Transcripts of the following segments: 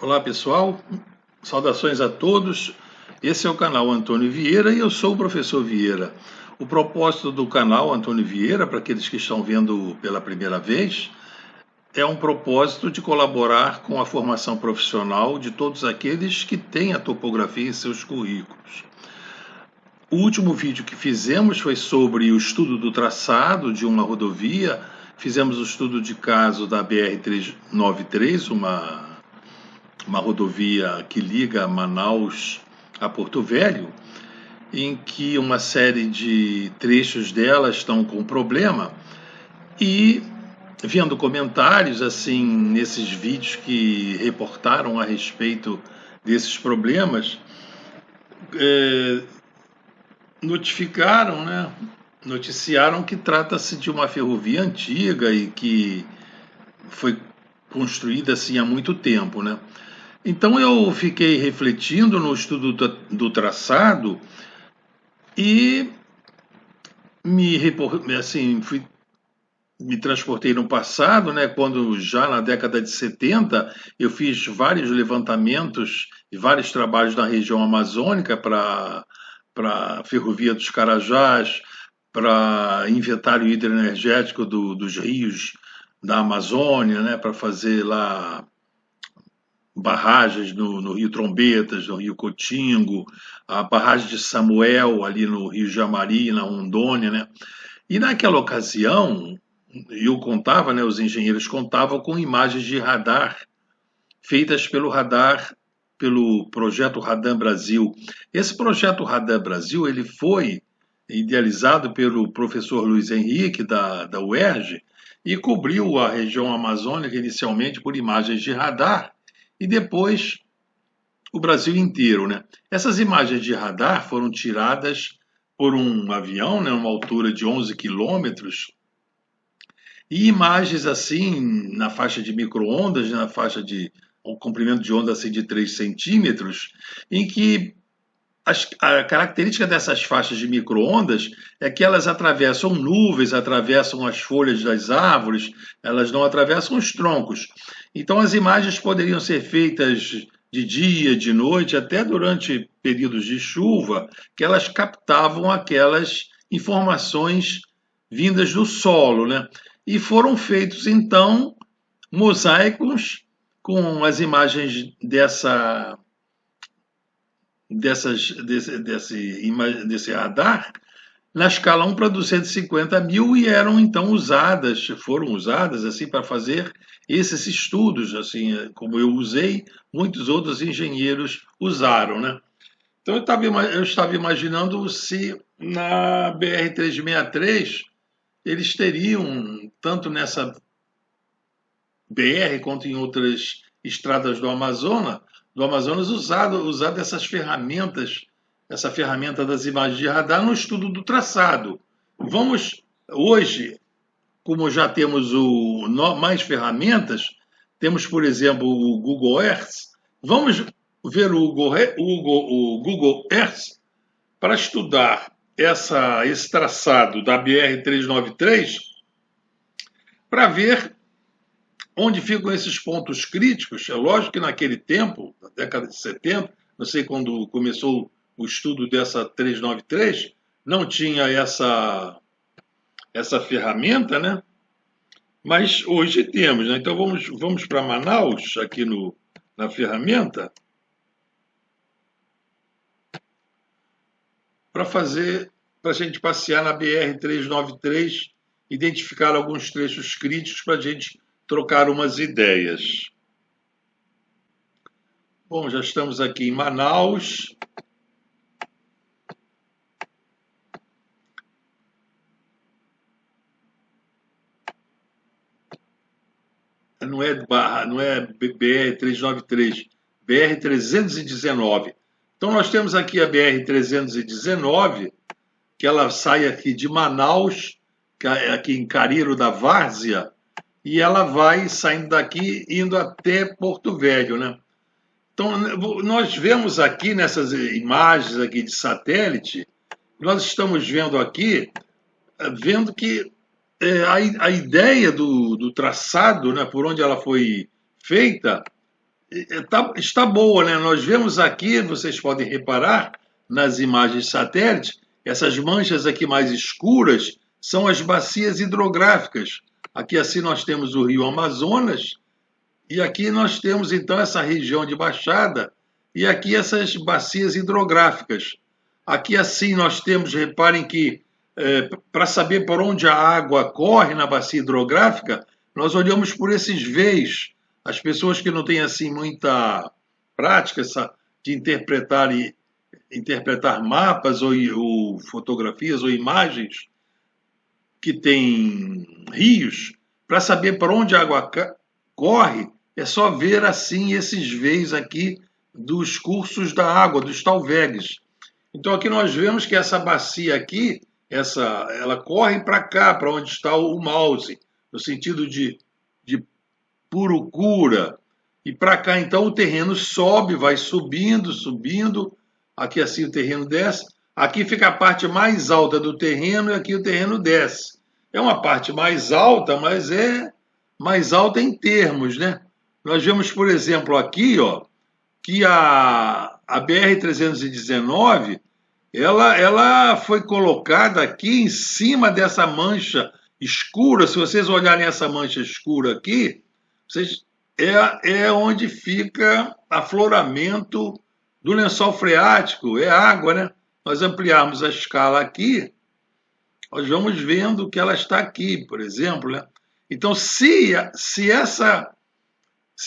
Olá pessoal, saudações a todos. Esse é o canal Antônio Vieira e eu sou o professor Vieira. O propósito do canal Antônio Vieira, para aqueles que estão vendo pela primeira vez, é um propósito de colaborar com a formação profissional de todos aqueles que têm a topografia em seus currículos. O último vídeo que fizemos foi sobre o estudo do traçado de uma rodovia. Fizemos o estudo de caso da BR-393, uma rodovia que liga Manaus a Porto Velho, em que uma série de trechos dela estão com problema, e vendo comentários assim nesses vídeos que reportaram a respeito desses problemas, notificaram, né, noticiaram que trata-se de uma ferrovia antiga e que foi construída assim há muito tempo, né? Então eu fiquei refletindo no estudo do traçado e me transportei no passado, né, quando já na década de 70 eu fiz vários levantamentos e vários trabalhos na região amazônica para a Ferrovia dos Carajás, para inventário hidroenergético dos rios da Amazônia, né, para fazer lá barragens no Rio Trombetas, no Rio Cotingo, a barragem de Samuel ali no Rio Jamari, na Rondônia, né? E naquela ocasião, eu contava, né, os engenheiros contavam com imagens de radar feitas pelo projeto Radar Brasil. Esse projeto Radar Brasil, ele foi idealizado pelo professor Luiz Henrique da UERJ e cobriu a região amazônica inicialmente por imagens de radar e depois o Brasil inteiro, né? Essas imagens de radar foram tiradas por um avião, né, uma altura de 11 quilômetros, e imagens assim na faixa de micro-ondas, na faixa de um comprimento de onda assim de 3 centímetros, em que a característica dessas faixas de micro-ondas é que elas atravessam nuvens, atravessam as folhas das árvores, elas não atravessam os troncos. Então as imagens poderiam ser feitas de dia, de noite, até durante períodos de chuva, que elas captavam aquelas informações vindas do solo, né? E foram feitos então mosaicos com as imagens desse radar na escala 1 para 250 mil e foram usadas assim para fazer esses estudos, assim como eu usei, muitos outros engenheiros usaram, né? Então eu estava imaginando se na BR-363 eles teriam, tanto nessa BR quanto em outras estradas do Amazonas usado essas ferramentas, essa ferramenta das imagens de radar no estudo do traçado. Vamos hoje, como já temos mais ferramentas, temos, por exemplo, o Google Earth, vamos ver o Google Earth para estudar esse traçado da BR-393 para ver onde ficam esses pontos críticos. É lógico que naquele tempo, na década de 70, não sei quando começou o estudo dessa 393, não tinha essa ferramenta, né? Mas hoje temos, né? Então vamos para Manaus, aqui na ferramenta, para a gente passear na BR-393, identificar alguns trechos críticos para a gente trocar umas ideias. Bom, já estamos aqui em Manaus. Não é BR-393, BR-319. Então nós temos aqui a BR-319, que ela sai aqui de Manaus, aqui em Cariro da Várzea, e ela vai saindo daqui, indo até Porto Velho, né? Então, nós vemos aqui nessas imagens aqui de satélite, nós estamos vendo aqui, vendo que a ideia do traçado, né, por onde ela foi feita, está boa, né? Nós vemos aqui, vocês podem reparar, nas imagens satélite, essas manchas aqui mais escuras são as bacias hidrográficas. Aqui assim nós temos o rio Amazonas, e aqui nós temos então essa região de baixada, e aqui essas bacias hidrográficas. Aqui assim nós temos, reparem que para saber por onde a água corre na bacia hidrográfica, nós olhamos por esses veios. As pessoas que não têm assim muita prática de interpretar mapas ou fotografias ou imagens que tem rios, para saber por onde a água corre, é só ver assim esses veios aqui dos cursos da água, dos talvegues. Então aqui nós vemos que essa bacia aqui, ela corre para cá, para onde está o mouse, no sentido de Purucura. E para cá então o terreno sobe, vai subindo, subindo. Aqui assim o terreno desce. Aqui fica a parte mais alta do terreno e aqui o terreno desce. É uma parte mais alta, mas é mais alta em termos, né? Nós vemos, por exemplo, aqui, ó, que a BR-319, ela foi colocada aqui em cima dessa mancha escura. Se vocês olharem essa mancha escura aqui, é onde fica afloramento do lençol freático, é água, né? Nós ampliarmos a escala aqui, nós vamos vendo que ela está aqui, por exemplo, né? Então, se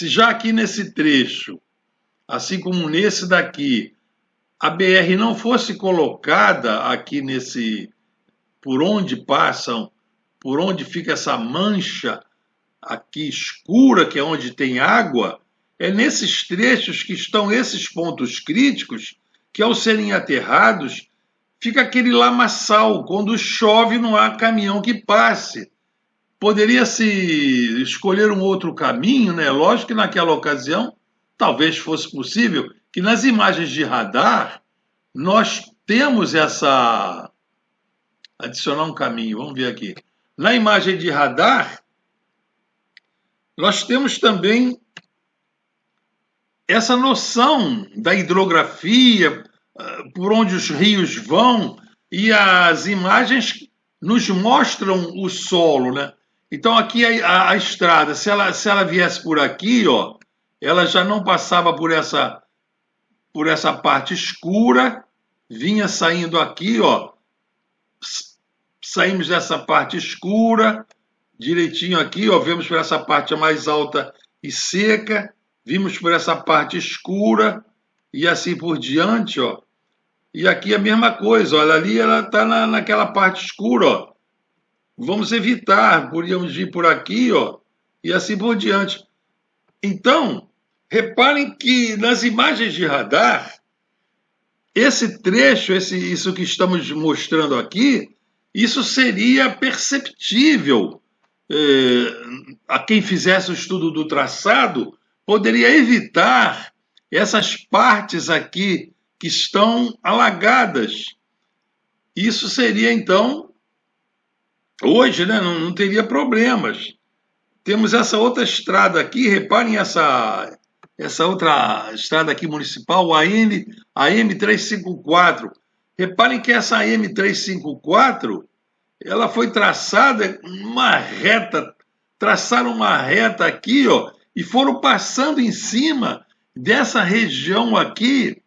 já aqui nesse trecho, assim como nesse daqui, a BR não fosse colocada aqui por onde fica essa mancha aqui escura, que é onde tem água, é nesses trechos que estão esses pontos críticos, que ao serem aterrados, fica aquele lamaçal. Quando chove, não há caminhão que passe. Poderia-se escolher um outro caminho, né? Lógico que naquela ocasião, talvez fosse possível, que nas imagens de radar, nós temos essa... Adicionar um caminho, vamos ver aqui. Na imagem de radar, nós temos também essa noção da hidrografia, por onde os rios vão, e as imagens nos mostram o solo, né? Então aqui a estrada, se ela viesse por aqui, ó, ela já não passava por essa parte escura, vinha saindo aqui, ó, saímos dessa parte escura, direitinho aqui, ó, vemos por essa parte mais alta e seca, vimos por essa parte escura e assim por diante, ó. E aqui a mesma coisa, olha, ali ela está naquela parte escura, ó. Vamos evitar, podíamos vir por aqui, ó, e assim por diante. Então, reparem que nas imagens de radar, esse trecho, isso que estamos mostrando aqui, isso seria perceptível. A quem fizesse o estudo do traçado, poderia evitar essas partes aqui que estão alagadas. Isso seria, então, hoje, né, não teria problemas. Temos essa outra estrada aqui, reparem essa outra estrada aqui municipal, a AM354. Reparem que essa AM354, ela foi traçada uma reta, traçaram uma reta aqui, ó, e foram passando em cima dessa região aqui,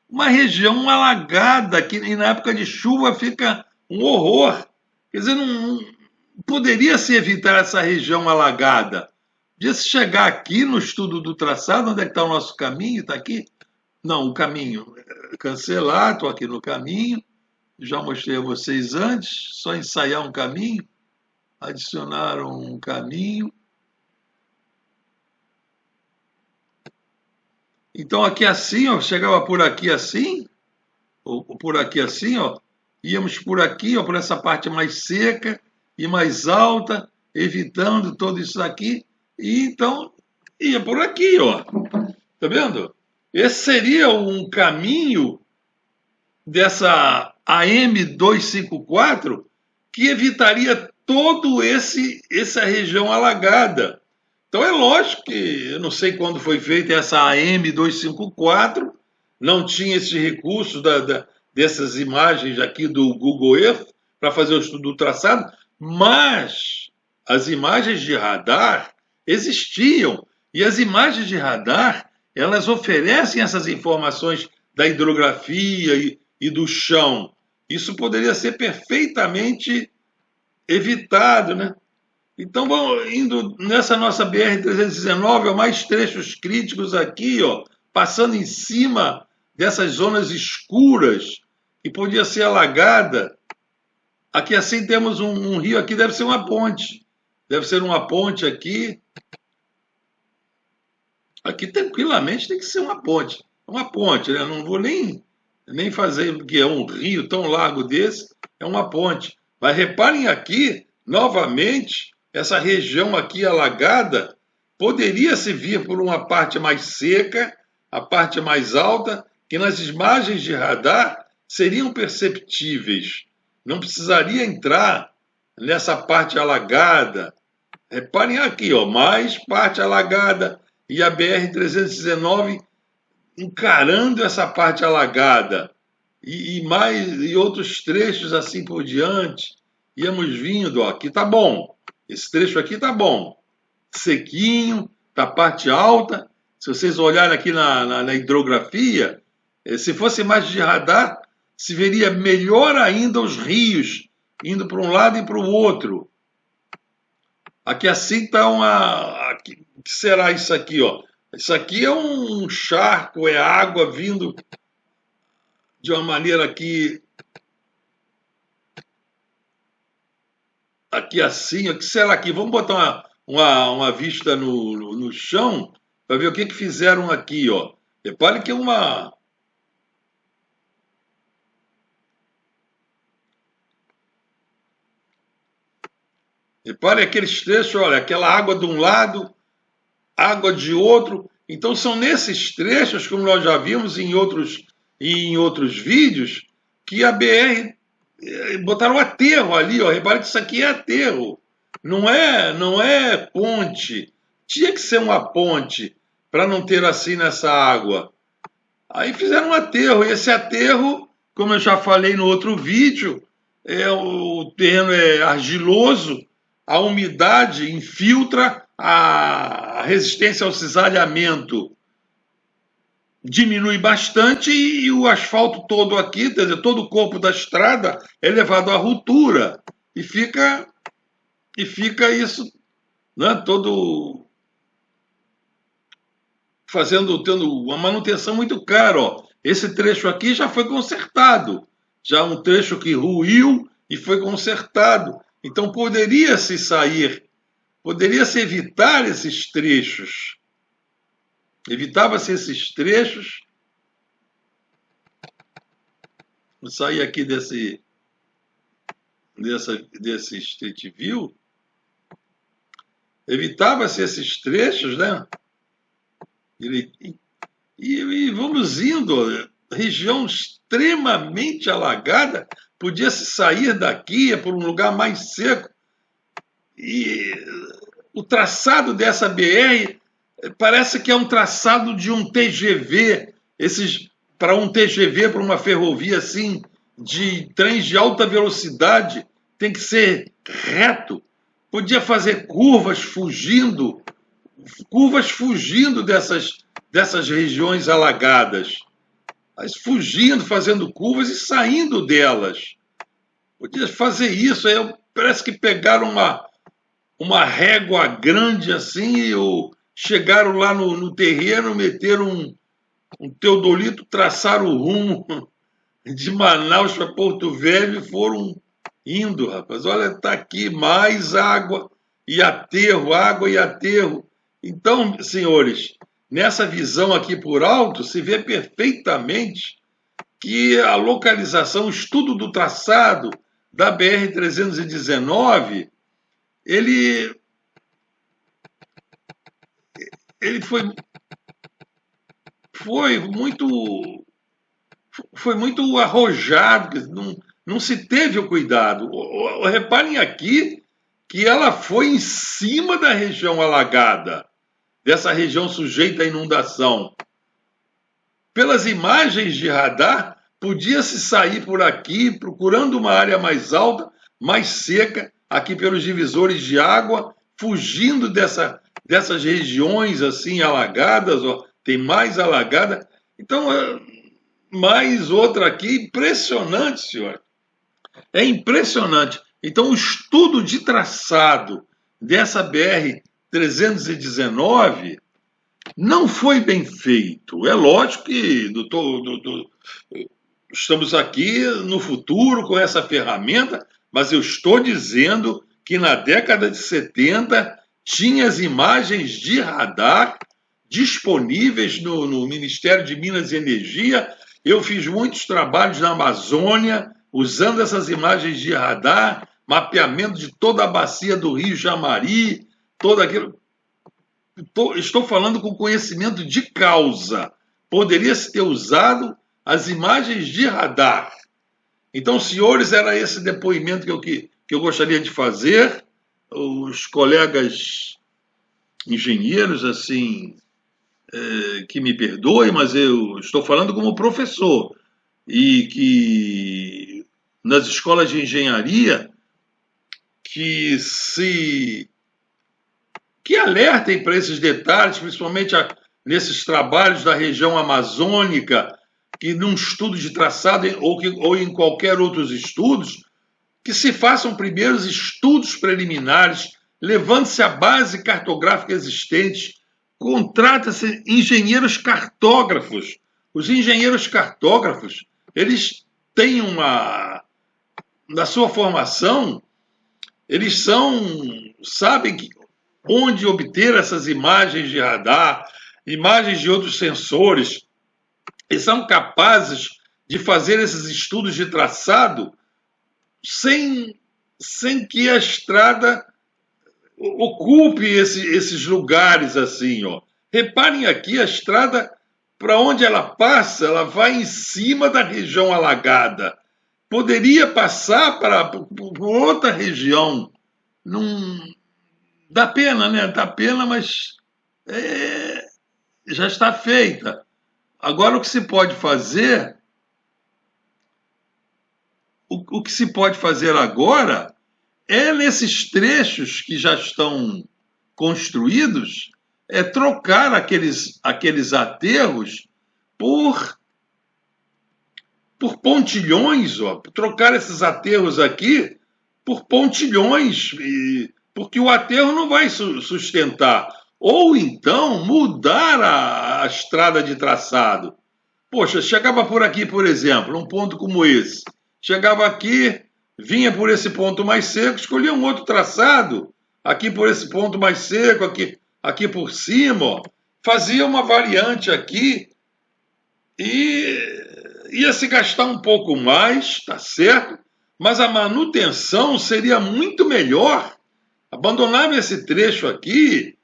uma região alagada, que na época de chuva fica um horror. Quer dizer, não poderia se evitar essa região alagada. De se chegar aqui no estudo do traçado, onde é que está o nosso caminho? Está aqui? Não, o caminho. Cancelar, estou aqui no caminho. Já mostrei a vocês antes, só ensaiar um caminho. Adicionar um caminho. Então aqui assim, ó, chegava por aqui assim, ou por aqui assim, ó, íamos por aqui, ó, por essa parte mais seca e mais alta, evitando tudo isso aqui, e então ia por aqui, ó. Tá vendo? Esse seria um caminho dessa AM254 que evitaria todo essa região alagada. Então é lógico que eu não sei quando foi feita essa AM 254, não tinha esse recurso dessas imagens aqui do Google Earth para fazer o estudo do traçado, mas as imagens de radar existiam. E as imagens de radar, elas oferecem essas informações da hidrografia e do chão. Isso poderia ser perfeitamente evitado, né? Então, vamos indo nessa nossa BR-319, ó, mais trechos críticos aqui, ó, passando em cima dessas zonas escuras que podia ser alagada. Aqui assim temos um rio, aqui deve ser uma ponte. Deve ser uma ponte aqui. Aqui tranquilamente tem que ser uma ponte. Uma ponte, né? Não vou nem fazer, porque é um rio tão largo desse, é uma ponte. Mas reparem aqui, novamente, essa região aqui alagada poderia se vir por uma parte mais seca, a parte mais alta, que nas imagens de radar seriam perceptíveis. Não precisaria entrar nessa parte alagada. Reparem aqui, ó, mais parte alagada e a BR-319 encarando essa parte alagada e outros trechos assim por diante. Íamos vindo, ó, aqui tá bom. Esse trecho aqui tá bom. Sequinho, tá parte alta. Se vocês olharem aqui na hidrografia, se fosse imagem de radar, se veria melhor ainda os rios indo para um lado e para o outro. Aqui assim está uma. O que será isso aqui, ó? Isso aqui é um charco, é água vindo de uma maneira aqui assim. O que será aqui? Vamos botar uma vista no chão para ver o que fizeram aqui, ó. Repare que é uma. Repare aqueles trechos, olha, aquela água de um lado, água de outro. Então são nesses trechos, como nós já vimos em outros vídeos, que a BR botaram aterro ali, ó. Repare que isso aqui é aterro. Não é ponte. Tinha que ser uma ponte para não ter assim nessa água. Aí fizeram um aterro, e esse aterro, como eu já falei no outro vídeo, o terreno é argiloso, a umidade infiltra, a resistência ao cisalhamento diminui bastante e o asfalto todo aqui, quer dizer, todo o corpo da estrada é levado à ruptura e fica isso, né, todo tendo uma manutenção muito cara, ó. Esse trecho aqui já foi consertado, já um trecho que ruiu e foi consertado. Então poderia-se evitar esses trechos. Evitava-se esses trechos. Vou sair aqui desse Street View. Evitava-se esses trechos, né? E vamos indo, região extremamente alagada, podia se sair daqui, ia para um lugar mais seco. E o traçado dessa BR parece que é um traçado de um TGV, para um TGV, para uma ferrovia assim, de trens de alta velocidade, tem que ser reto. Podia fazer curvas fugindo dessas regiões alagadas, mas fugindo, fazendo curvas e saindo delas. Podia fazer isso. Aí parece que pegaram uma régua grande assim e chegaram lá no terreno, meteram um teodolito, traçaram o rumo de Manaus para Porto Velho e foram indo, rapaz. Olha, está aqui mais água e aterro, água e aterro. Então, senhores, nessa visão aqui por alto, se vê perfeitamente que a localização, o estudo do traçado da BR-319, ele foi muito arrojado, não se teve o cuidado. Reparem aqui que ela foi em cima da região alagada, dessa região sujeita à inundação. Pelas imagens de radar, podia-se sair por aqui procurando uma área mais alta, mais seca, aqui pelos divisores de água, fugindo dessas regiões assim alagadas, ó, tem mais alagada. Então, mais outra aqui, impressionante, senhor. É impressionante. Então, o estudo de traçado dessa BR-319 não foi bem feito. É lógico que estamos aqui no futuro com essa ferramenta, mas eu estou dizendo que na década de 70 tinha as imagens de radar disponíveis no Ministério de Minas e Energia. Eu fiz muitos trabalhos na Amazônia, usando essas imagens de radar, mapeamento de toda a bacia do Rio Jamari, todo aquilo. Estou falando com conhecimento de causa. Poderia-se ter usado as imagens de radar. Então, senhores, era esse depoimento que eu gostaria de fazer. Os colegas engenheiros, assim, que me perdoem, mas eu estou falando como professor. E que nas escolas de engenharia que alertem para esses detalhes, principalmente nesses trabalhos da região amazônica, que num estudo de traçado ou em qualquer outros estudos, que se façam primeiros estudos preliminares, levando-se a base cartográfica existente, contrata-se engenheiros cartógrafos. Os engenheiros cartógrafos, eles têm na sua formação, eles sabem onde obter essas imagens de radar, imagens de outros sensores, e são capazes de fazer esses estudos de traçado sem que a estrada ocupe esses lugares assim, ó. Reparem aqui, a estrada, para onde ela passa, ela vai em cima da região alagada. Poderia passar para outra região. Não dá pena, né? Dá pena, mas já está feita. Agora, o que se pode fazer, o que se pode fazer agora é, nesses trechos que já estão construídos, é trocar aqueles aterros por pontilhões, ó, trocar esses aterros aqui por pontilhões, porque o aterro não vai sustentar. Ou então mudar a estrada de traçado. Poxa, chegava por aqui, por exemplo, um ponto como esse. Chegava aqui, vinha por esse ponto mais seco, escolhia um outro traçado, aqui por esse ponto mais seco, aqui por cima, ó, fazia uma variante aqui e ia se gastar um pouco mais, tá certo? Mas a manutenção seria muito melhor. Abandonava esse trecho aqui,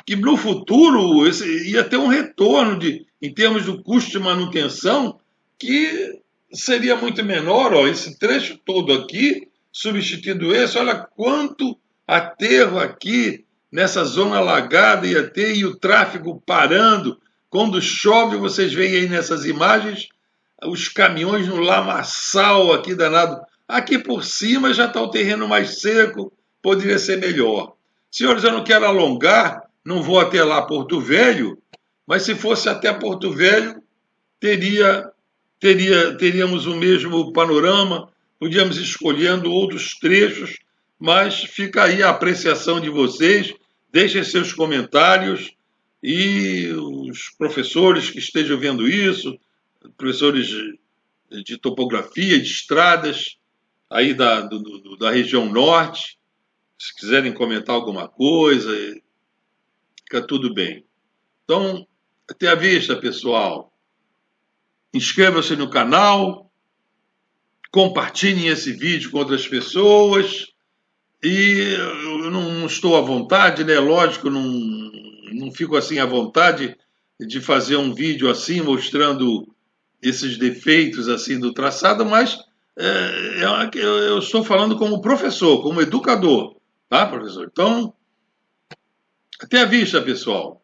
que no futuro ia ter um retorno em termos do custo de manutenção, que seria muito menor. Ó, esse trecho todo aqui, substituindo esse, olha quanto aterro aqui nessa zona alagada ia ter, e o tráfego parando. Quando chove, vocês veem aí nessas imagens, os caminhões no lamaçal aqui danado. Aqui por cima já está o terreno mais seco, poderia ser melhor. Senhores, eu não quero alongar, não vou até lá Porto Velho, mas se fosse até Porto Velho, teríamos o mesmo panorama, podíamos ir escolhendo outros trechos, mas fica aí a apreciação de vocês, deixem seus comentários, e os professores que estejam vendo isso, professores de topografia, de estradas, aí da região norte, se quiserem comentar alguma coisa, fica tudo bem. Então, até a vista, pessoal. Inscrevam-se no canal, compartilhem esse vídeo com outras pessoas, e eu não estou à vontade, né? Lógico, não fico assim à vontade de fazer um vídeo assim, mostrando esses defeitos assim do traçado, mas eu estou falando como professor, como educador. Tá, professor? Então, até a vista, pessoal.